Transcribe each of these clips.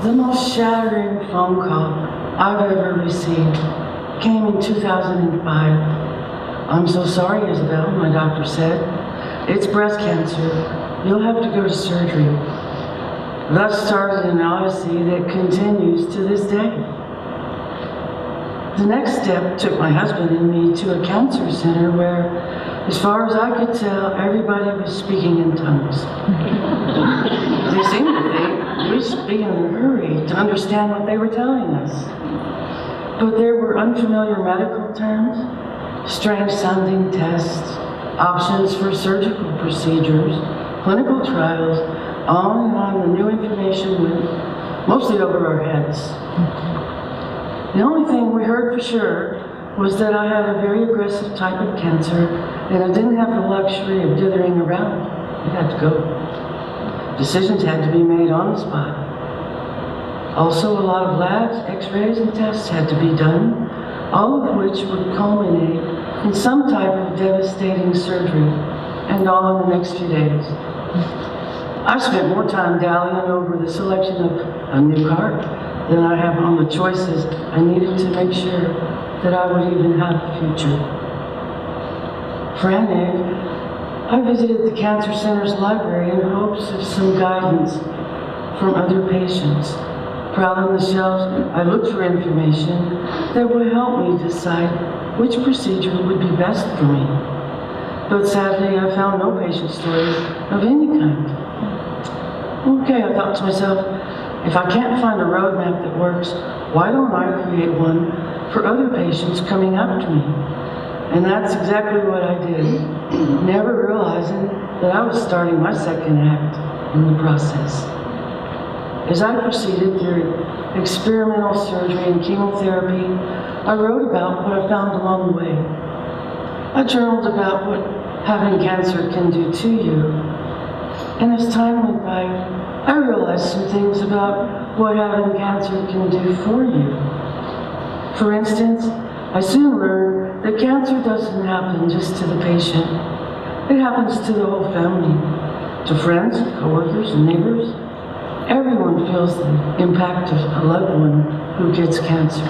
The most shattering phone call I've ever received came in 2005. "I'm so sorry, Isabelle," my doctor said. "It's breast cancer. You'll have to go to surgery." Thus started an odyssey that continues to this day. The next step took my husband and me to a cancer center where, as far as I could tell, everybody was speaking in tongues. They seemed to think we should be in a hurry to understand what they were telling us. But there were unfamiliar medical terms, strange sounding tests, options for surgical procedures, clinical trials, on and on. The new information went mostly over our heads. The only thing we heard for sure was that I had a very aggressive type of cancer and I didn't have the luxury of dithering around. It had to go. Decisions had to be made on the spot. Also, a lot of labs, x-rays, and tests had to be done, all of which would culminate in some type of devastating surgery, and all in the next few days. I spent more time dallying over the selection of a new car than I have on the choices I needed to make sure that I would even have a future. Frantic, I visited the Cancer Center's library in hopes of some guidance from other patients. Prowling the shelves, I looked for information that would help me decide which procedure would be best for me. But sadly, I found no patient stories of any kind. Okay, I thought to myself, if I can't find a roadmap that works, why don't I create one for other patients coming after me? And that's exactly what I did, never realizing that I was starting my second act in the process. As I proceeded through experimental surgery and chemotherapy, I wrote about what I found along the way. I journaled about what having cancer can do to you. And as time went by, I realized some things about what having cancer can do for you. For instance, I soon learned that cancer doesn't happen just to the patient. It happens to the whole family, to friends, coworkers, and neighbors. Everyone feels the impact of a loved one who gets cancer.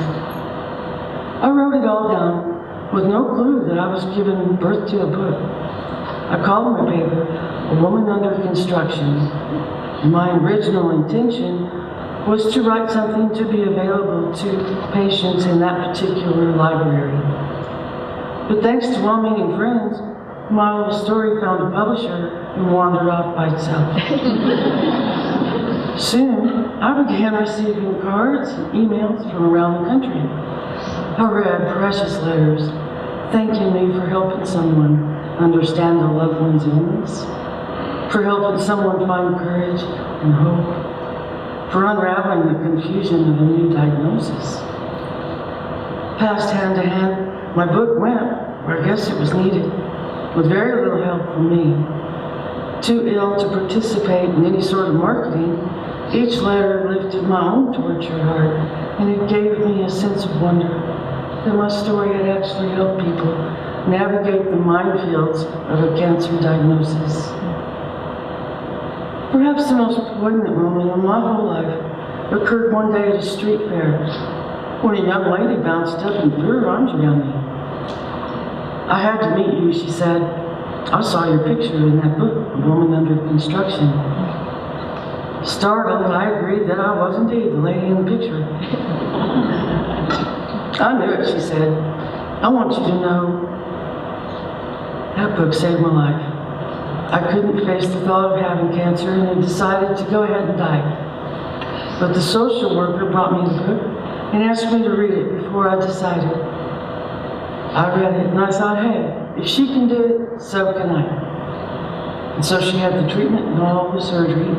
I wrote it all down with no clue that I was giving birth to a book. I called my paper A Woman Under Construction. And my original intention was to write something to be available to patients in that particular library. But thanks to well-meaning friends, my little story found a publisher and wandered off by itself. Soon, I began receiving cards and emails from around the country. I read precious letters thanking me for helping someone understand a loved one's illness, for helping someone find courage and hope, for unraveling the confusion of a new diagnosis. Passed hand to hand, my book went where I guess it was needed, with very little help from me. Too ill to participate in any sort of marketing, each letter lifted my own tortured heart, and it gave me a sense of wonder that my story had actually helped people navigate the minefields of a cancer diagnosis. Perhaps the most poignant moment of my whole life occurred one day at a street fair when a young lady bounced up and threw her arms around me. "I had to meet you," she said. "I saw your picture in that book, A Woman Under Construction." Startled, I agreed that I was indeed the lady in the picture. "I knew it," she said. "I want you to know that book saved my life. I couldn't face the thought of having cancer and I decided to go ahead and die. But the social worker brought me the book and asked me to read it before I decided. I read it and I thought, hey, if she can do it, so can I." And so she had the treatment and all the surgery.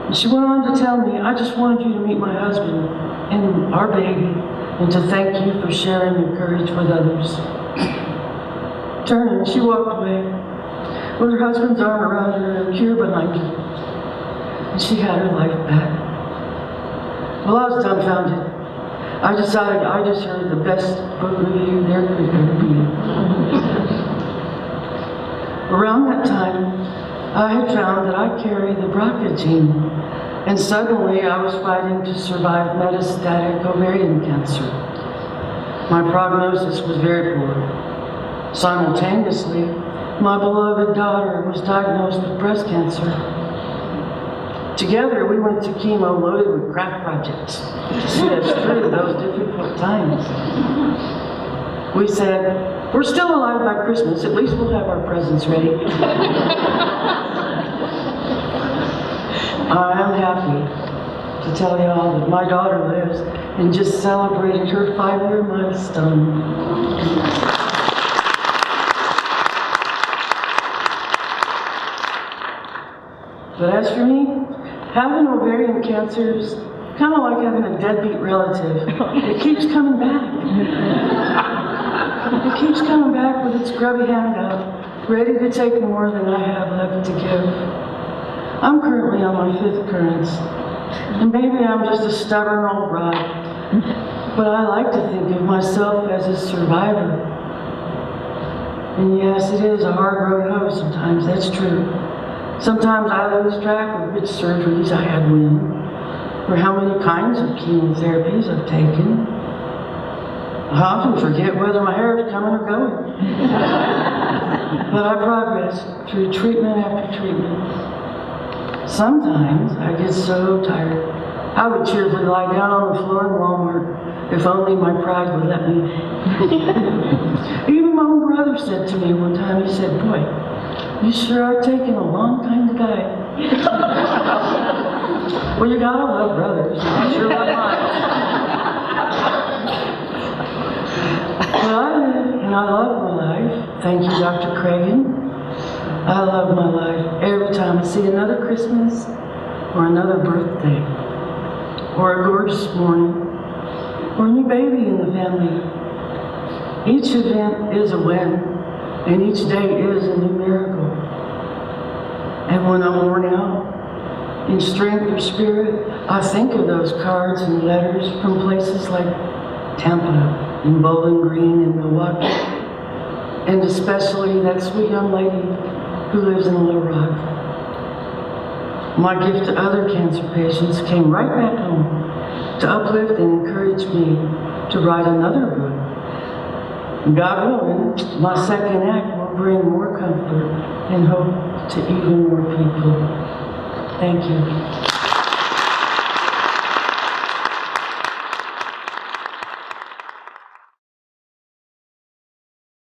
And she went on to tell me, "I just wanted you to meet my husband and our baby and to thank you for sharing your courage with others." Turning, she walked away with her husband's arm around her and a cure behind her. And she had her life back. Well, I was dumbfounded. I decided I just heard the best book review there could ever be. Around that time, I had found that I carry the BRCA gene, And suddenly I was fighting to survive metastatic ovarian cancer. My prognosis was very poor. Simultaneously, my beloved daughter was diagnosed with breast cancer. Together, we went to chemo loaded with craft projects to see us through those difficult times. We said, we're still alive by Christmas, at least we'll have our presents ready. I am happy to tell y'all that my daughter lives and just celebrated her 5-year milestone. But as for me, having ovarian cancer is kind of like having a deadbeat relative. It keeps coming back. It keeps coming back with its grubby hand out, ready to take more than I have left to give. I'm currently on my 5th occurrence, and maybe I'm just a stubborn old broad, but I like to think of myself as a survivor. And yes, it is a hard road home sometimes, that's true. Sometimes I lose track of which surgeries I had when, or how many kinds of chemotherapies I've taken. I often forget whether my hair is coming or going. But I progress through treatment after treatment. Sometimes I get so tired, I would cheerfully lie down on the floor in Walmart if only my pride would let me. Even my own brother said to me one time, he said, boy, you sure are taking a long time to die. Well, you gotta love brothers. You sure love mine. But I live and I love my life. Thank you, Dr. Cragen. I love my life every time I see another Christmas or another birthday or a gorgeous morning or a new baby in the family. Each event is a win and each day is a new miracle. And when I'm worn out, in strength or spirit, I think of those cards and letters from places like Tampa and Bowling Green and Milwaukee, and especially that sweet young lady who lives in Little Rock. My gift to other cancer patients came right back home to uplift and encourage me to write another book. God willing, my second act will bring more comfort and hope to even more people. Thank you.